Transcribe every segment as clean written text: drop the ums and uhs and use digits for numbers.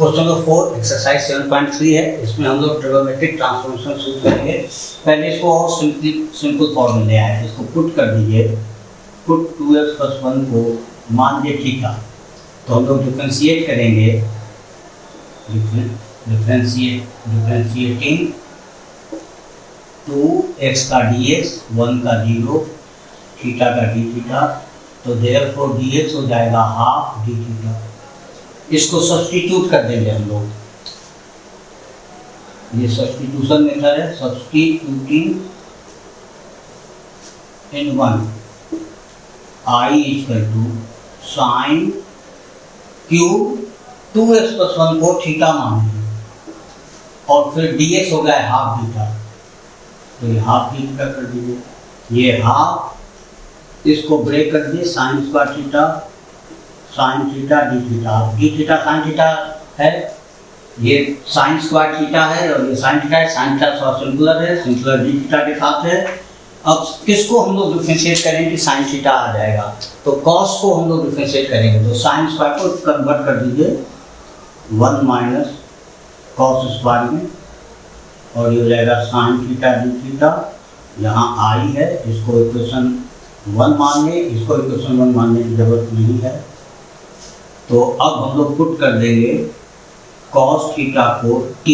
Question number 4 exercise 7.3 है। इसमें हम लोग ट्रिगोनोमेट्रिक ट्रांसफॉर्मेशन शुरू करेंगे। पहले इसको और सिंपल फॉर्म में ले आए, इसको पुट कर दीजिए। पुट 2x + 1 को मान लीजिए थीटा, तो हम लोग डिफरेंशिएट करेंगे। डिफरेंशिएटिंग 2x का dx, 1 का 0, थीटा का d थीटा, तो देयरफॉर dx हो जाएगा हाफ d थीटा। इसको सब्स्टिट्यूट कर देंगे हम लोग, ये सब्स्टिट्यूशन मेथड है। Substituting in 1 I = sin cube 2x + 1 को थीटा मानेंगे, और फिर dx हो गया हाफ थीटा, तो ये हाफ थीटा कर दीजिए। ये हाफ, इसको ब्रेक कर दिए, sin square theta sin theta d theta. d theta sin theta है, ये sin स्क्वायर थीटा है, और ये sin थीटा है। sin थीटा थोड़ा सिंगुलर है, सिंगुलर d थीटा के साथ है। अब किसको हम लोग डिफरेंशिएट करेंगे कि sin थीटा आ जाएगा, तो cos को हम लोग डिफरेंशिएट करेंगे, तो sin स्क्वायर को कन्वर्ट कर दीजिए 1 - cos स्क्वायर में, और ये हो जाएगा sin थीटा d थीटा। यहाँ I है, इसको इक्वेशन 1 मान लें, इसको इक्वेशन 1 मानने की जरूरत नहीं है। तो अब हम लोग पुट कर देंगे cos थीटा को t,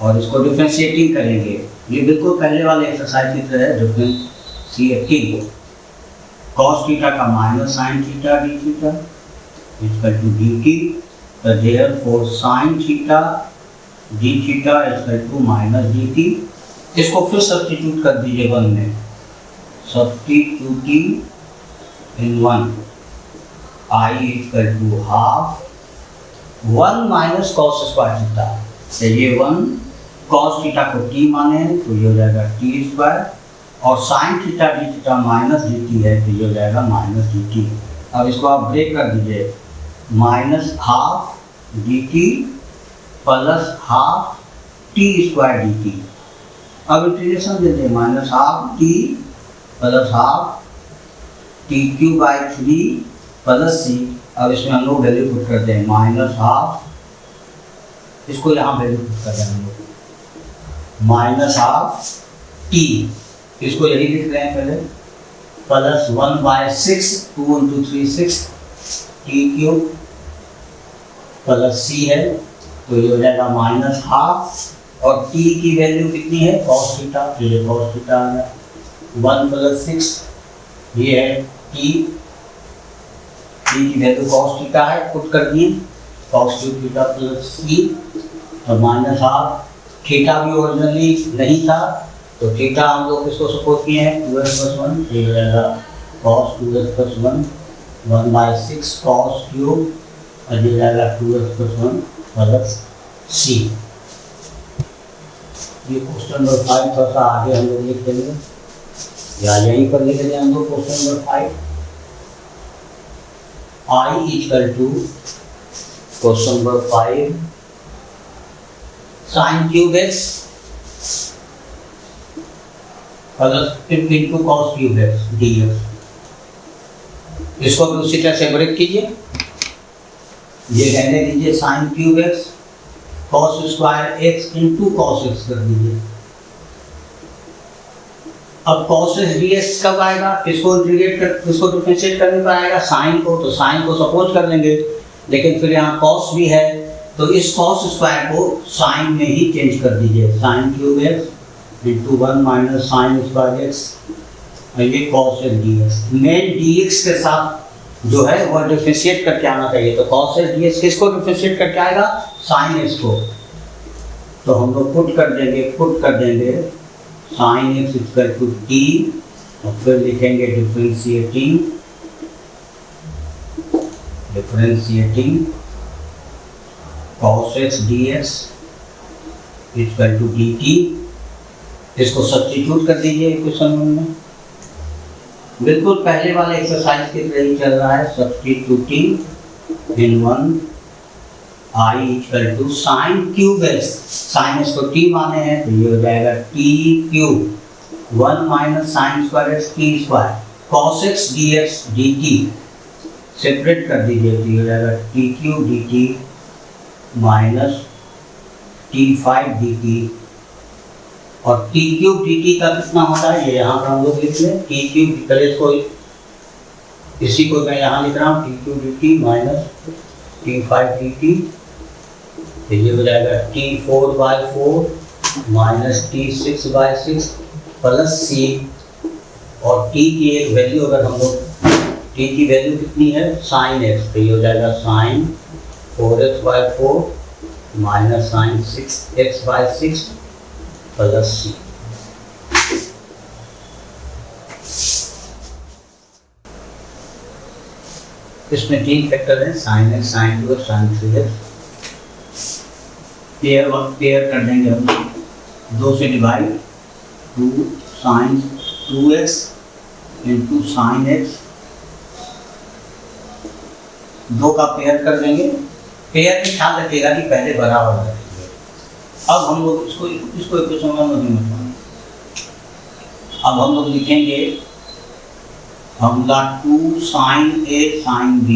और इसको डिफरेंशिएटिंग करेंगे। ये बिल्कुल पहले वाले एक्सरसाइज की तरह डिफरेंशिएटिंग cos थीटा का minus sin theta d theta = dt, तो therefore sin theta d theta = -dt। इसको फिर सब्स्टिट्यूट कर दीजिए 1 में। Substituting in 1 I = half 1 - cos square theta, तो ये 1 cos थीटा को t माने हैं, तो ये हो जाएगा t², और sin theta d theta -dt है, तो ये हो जाएगा -dt। अब इसको आप ब्रेक कर दीजिए, -half dt + half t² dt। अब इंटीग्रेशन दे दें, -half t + half t³ + c। अब इसमें हम लोग वैल्यू पुट करते हैं, -हाफ, इसको यहाँ वैल्यू पुट कर दें हम लोग, -हाफ t, इसको यही लिख रहे हैं पहले, +1/6, 2 × 3 6 t³ + c है, तो ये हो जाएगा -हाफ, और t की वैल्यू कितनी है, cos थीटा, तो ये cos थीटा आ गया। 1 + 6, ये है t की वैल्यू cos थीटा है, पुट कर दिए, cos थीटा + c, और -हाफ, थीटा भी ओरिजिनली नहीं था, तो थीटा हम लोग इसको सपोज किए हैं 2x + 1, ये हो जाएगा cos 2x + 1 1/6 cos³, और ये जाएगा 2x + 1 + c। ये क्वेश्चन नंबर 5 थोड़ा सा आगे हम लोग लिख देंगे, या यहीं पर लिख देंगे हम लोग question number 5। I = question number 5 sin³ + cos³ dx। इसको भी उसी तरह से ब्रेक कीजिए, ये रहने दीजिए sin³ cos² x × cos x कर दीजिए। अब cos x dx कब आएगा, इसको डिफरेंशिएट करने पर आएगा साइन को, तो साइन को सपोज कर लेंगे, लेकिन फिर यहाँ cos भी है, तो इस cos स्क्वायर को साइन में ही चेंज कर दीजिए, sin³ x × 1 - sin² x, और ये cos x dx। Main dx के साथ जो है वह डिफरेंशिएट करके आना चाहिए, तो cos x dx किसको डिफरेंशिएट करके आएगा, sin x को, तो हम लोग पुट कर देंगे sin x = t, और फिर लिखेंगे differentiating cos x dx = dt। इसको सब्स्टिट्यूट कर दीजिए इक्वेशन 1 में, बिल्कुल पहले वाले एक्सरसाइज की तरह ही चल रहा है। Substituting in 1 I = sin³ x, sin x को t माने हैं, तो ये हो जाएगा t³ 1 - sin² x t², cos x dx dt। Separate कर दीजिए, तो ये हो जाएगा t³ dt minus t5 dt, और t3 dt का कितना होता है ये यहाँ पर हम लोग लिख लें। t3 पहले इसको, इसी को मैं यहाँ लिख रहा हूँ, t3 dt minus t5 dt, तो ये हो जाएगा t4/4 minus t6/6 plus c, और t की एक वैल्यू अगर हम लोग, t की वैल्यू कितनी है sin x, तो ये हो जाएगा sin 4x/4 minus sin 6x/6 plus c। इसमें 3 फैक्टर हैं, sin x, sin 2x, sin 3x। Pair कर देंगे हम 2 से divide, 2 sin 2x into sine x, 2 का पेयर कर देंगे। पेयर में ख्याल रखिएगा कि पहले बराबर रखेंगे। अब हम लोग इसको इक्वेशन में, अब हम लोग लिखेंगे formula 2 sin a sin b,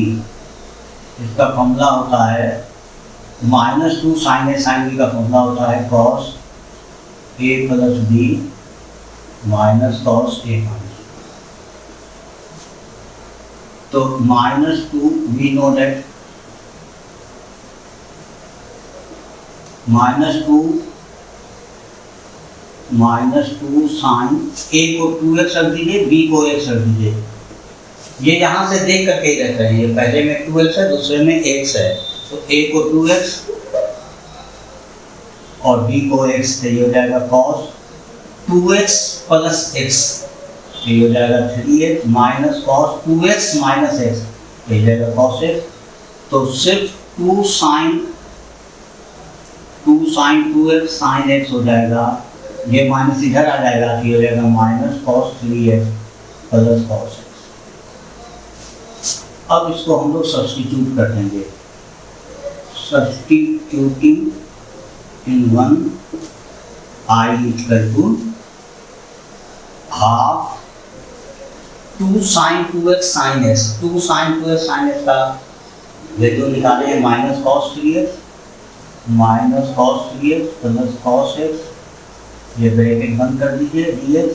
इसका फॉर्मूला होता है minus 2 sin a sin b का फॉर्मूला होता है cos a plus b minus cos a minus, तो -2 we know that -2 sine a को 2x रख दीजिए, b को x रख दीजिए। ये यहाँ से देख करके ही रहते हैं, ये पहले में 2x है, दूसरे में x है, तो a को 2x और b को x, तो ये हो जाएगा cos 2x प्लस x, तो ये हो जाएगा 3x minus cos 2x minus x, तो ये जाएगा cos x। तो सिर्फ 2 sin 2x sin x हो जाएगा, ये माइनस इधर आ जाएगा, तो ये हो जाएगा minus cos 3x plus cos x। अब इसको हम लोग सब्स्टिट्यूट कर देंगे, substituting in 1 I equal to half 2 sin 2x sin x, 2 sin 2x sin x का वैल्यू निकाले minus cos 3x plus cos x, ये ब्रैकेट बंद कर दीजिए dx,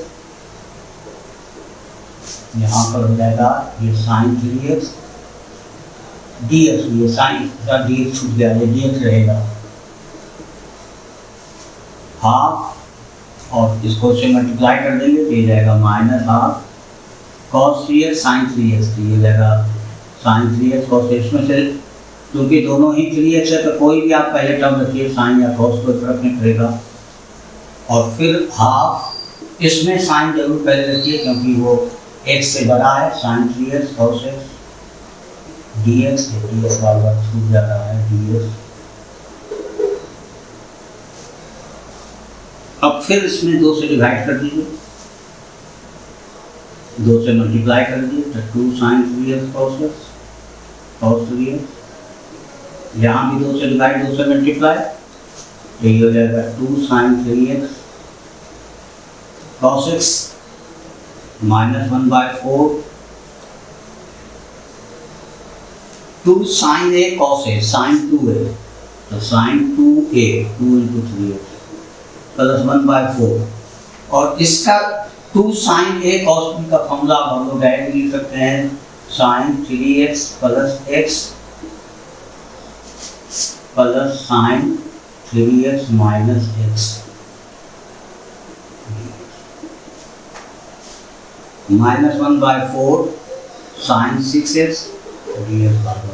यहाँ पर हो जाएगा ये sin 3x dx, ये sin का dx छूट गया, ये dx रहेगा हाफ, और इसको से मल्टीप्लाई कर देंगे तो ये जाएगा minus half cos 3x sin 3x, तो ये जाएगा sin 3x cos 3x में से, क्योंकि दोनों ही 3x है तो कोई भी आप पहले टर्म रखिए, साइन या cos कोई फर्क नहीं पड़ेगा, और फिर हाफ इसमें साइन जरूर पहले रखिए क्योंकि वो x से बड़ा है, sin 3x cos x dx, dx बार बार छूट जा रहा है dx। अब फिर इसमें 2 से डिवाइड कर दीजिए, 2 से मल्टीप्लाई कर दीजिए, तो 2 sin 3x cos 3x, यहाँ भी 2 से डिवाइड 2 से मल्टीप्लाई, तो ये हो जाएगा 2 sin 3x cos x minus 1/4, 2 sin a cos a sin 2a, तो sin 2a 2 into 3x plus 1/4, और इसका 2 sin a cos b का फॉर्मूला हम लोग डायरेक्ट लिख सकते हैं sin 3x plus x plus sin 3x minus x, minus 1/4 sin 6x dx बराबर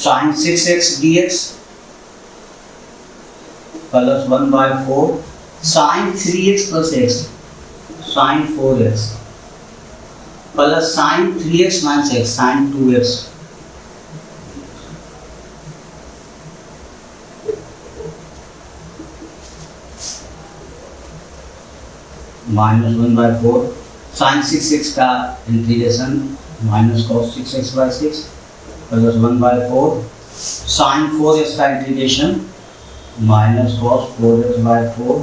sin 6x dx plus 1/4 sin 3x plus x sin 4x plus sin 3x minus x sin 2x, minus 1/4 sin 6x का integration minus cos 6x/6 plus 1/4 sin 4x का integration minus cos 4x/4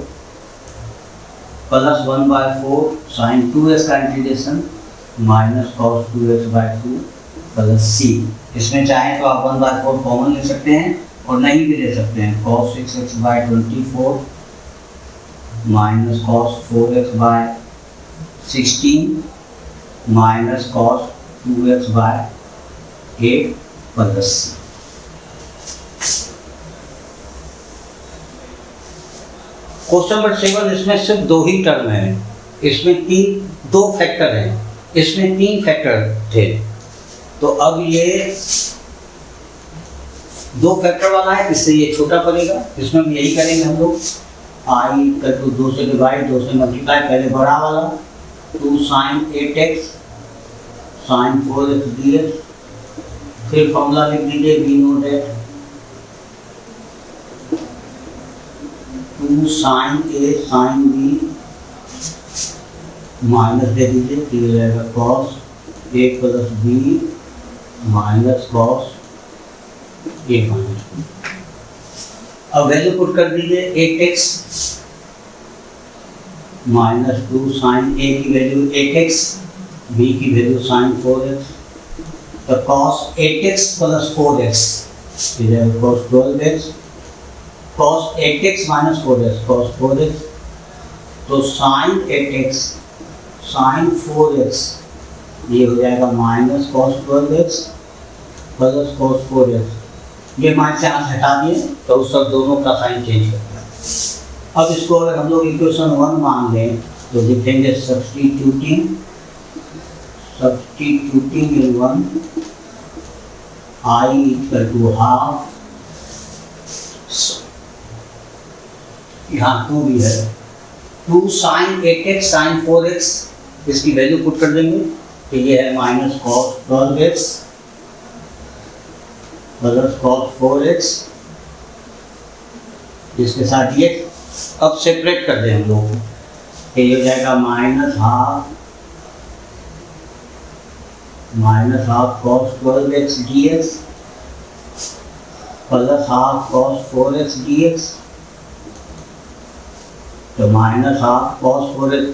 plus 1/4 sine 2x का integration minus cos 2x/2 plus c। इसमें चाहें तो आप 1/4 common ले सकते हैं और नहीं भी ले सकते हैं। cos 6x/24 minus cos 4x/16 minus cos 2x/8 plus c। Question number 7, इसमें सिर्फ दो ही टर्म है, इसमें दो फैक्टर हैं, इसमें 3 फैक्टर थे। तो अब ये 2 फैक्टर वाला है, इससे ये छोटा पड़ेगा। इसमें भी यही करेंगे हम लोग, i का 2 से डिवाइड 2 से मल्टीप्लाई, पहले बड़ा वाला 2 sin 8x sin 4x dx, फिर फॉर्मूला लिख दीजिए v note at 2 sin a sin b minus दे दीजिए, तो ये रहेगा cos a plus b minus cos a minus b। अब वैल्यू पुट कर दीजिए 8x माइनस 2 sin a की वैल्यू 8x, b की वैल्यू sin 4x, तो cos 8x plus 4x cos 12x, cos 8x minus 4x cos 4x, तो sin 8x sin 4x ये हो जाएगा minus cos 12x plus cos 4x। ये minus यहाँ से हटा दिए तो उस सब दोनों का साइन चेंज कर दिया। अब इसको अगर हम लोग इक्वेशन 1 मान लें तो लिखेंगे substituting in 1 i equal to half, यहाँ 2 भी है, 2 sin 8x sin 4x, इसकी वैल्यू पुट कर देंगे तो ये है minus cos 12x plus cos 4x, इसके साथ ये अब सेपरेट कर दें हम लोग, तो ये हो जाएगा minus half cos 12x dx plus half cos 4x dx, तो माइनस हाफ cos 4x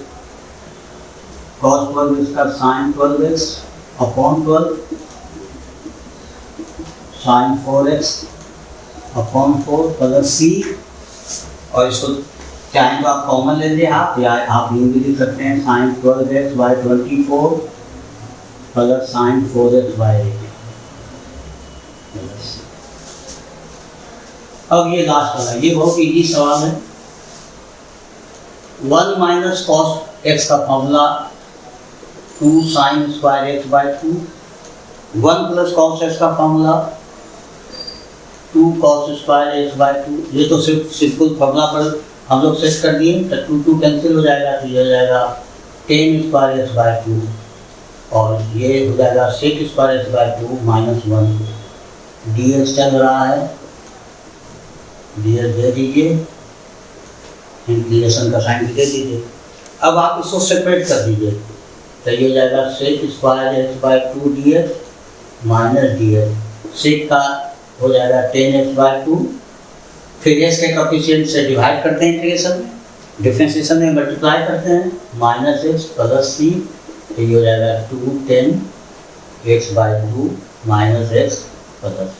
का sin 12x upon 12 sin 4x upon 4 plus c। और इसको चाहें तो आप कॉमन ले लीजिए आप, या आप यूँ भी लिख सकते हैं sin 12x/24 plus sin 4x/8। अब ये लास्ट वाला, ये बहुत इजी सवाल है। 1 माइनस cos x का formula 2 sin square x/2, 1 plus cos x का फॉर्मूला 2 cos स्क्वायर x/2। ये तो सिर्फ सिंपल फॉर्मूला पर हम लोग सेट कर दिए, तो 2 कैंसिल हो जाएगा, तो ये हो जाएगा 10 स्क्वायर x/2 और ये हो जाएगा 6 स्क्वायर x/2 माइनस 1। dx चल रहा है, dx दे दीजिए, इंटीग्रेशन का साइन दे दीजिए। अब आप इसको सेपरेट कर दीजिए, तो ये हो जाएगा 6 square x/2 dx minus dx, 6 का हो जाएगा 10 x/2, फिर x के कोएफिशिएंट से डिवाइड करते हैं, इंटीग्रेशन डिफरेंशिएशन में मल्टीप्लाई करते हैं, माइनस x प्लस c, तो ये हो जाएगा 2 10 x/2 माइनस x प्लस